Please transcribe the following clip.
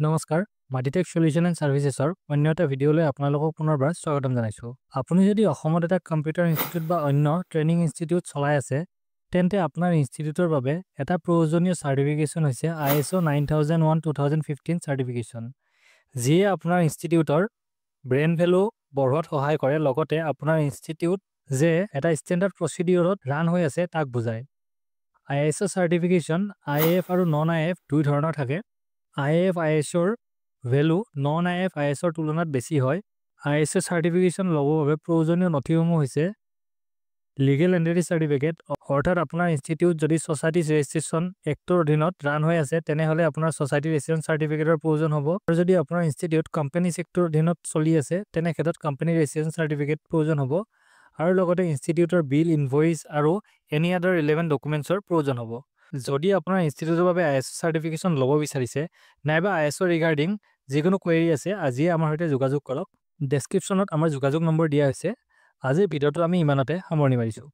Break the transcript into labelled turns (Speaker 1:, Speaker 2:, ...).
Speaker 1: নমস্কাৰ মাটিটেক solution and সাৰ্ভিসেছৰ অন্য এটা ভিডিঅ'লৈ আপোনালোকক পুনৰবাৰ স্বাগতম জনাইছোঁ। আপুনি যদি অসমত এটা কম্পিউটাৰ ইনষ্টিটিউট বা অন্য ট্ৰেইনিং ইনষ্টিটিউট চলাই আছে তেন্তে আপোনাৰ ইনষ্টিটিউটৰ বাবে এটা প্ৰয়োজনীয় চাৰ্টিফিকেশ্যন হৈছে ISO 9001:2015 চাৰ্টিফিকেশ্যন, যিয়ে আপোনাৰ ইনষ্টিটিউটৰ ব্ৰেণ্ড ভেলু বঢ়োৱাত সহায় কৰে, লগতে আপোনাৰ ইনষ্টিটিউট যে এটা ষ্টেণ্ডাৰ্ড প্ৰচিডিউৰত ৰান হৈ আছে তাক বুজায়। ISO চাৰ্টিফিকেশ্যন IAF আৰু নন IAF দুই ধৰণৰ থাকে। IAF ISOৰ ভেলু নন IAF ISOৰ তুলনাত বেছি হয়। ISO চাৰ্টিফিকেশ্যন ল'বৰ বাবে প্ৰয়োজনীয় নথিসমূহ হৈছে লিগেল এণ্টিটি চাৰ্টিফিকেট, অৰ্থাৎ আপোনাৰ ইনষ্টিটিউট যদি ছ'চাইটি ৰেজিষ্ট্ৰেশ্যন এক্টৰ অধীনত ৰান হৈ আছে তেনেহ'লে আপোনাৰ ছ'চাইটি ৰেজিষ্ট্ৰেশ্যন চাৰ্টিফিকেটৰ প্ৰয়োজন হ'ব, আৰু যদি আপোনাৰ ইনষ্টিটিউট কোম্পানী ছেক্টৰ অধীনত চলি আছে তেনে ক্ষেত্ৰত কোম্পানী ৰেজিষ্ট্ৰেশ্যন চাৰ্টিফিকেট প্ৰয়োজন হ'ব, আৰু লগতে ইনষ্টিটিউটৰ বিল, ইনভইচ আৰু এনি আদাৰ ৰিলেভেণ্ট ডকুমেণ্টছৰ প্ৰয়োজন হ'ব। যদি আপোনাৰ ইনষ্টিটিউটৰ বাবে ISO চাৰ্টিফিকেশ্যন ল'ব বিচাৰিছে নাইবা ISO ৰিগাৰ্ডিং যিকোনো কুৱেৰি আছে, আজিয়ে আমাৰ সৈতে যোগাযোগ কৰক। ডেছক্ৰিপশ্যনত আমাৰ যোগাযোগ নম্বৰ দিয়া হৈছে। আজিৰ ভিডিঅ'টো আমি ইমানতে সামৰণি মাৰিছোঁ।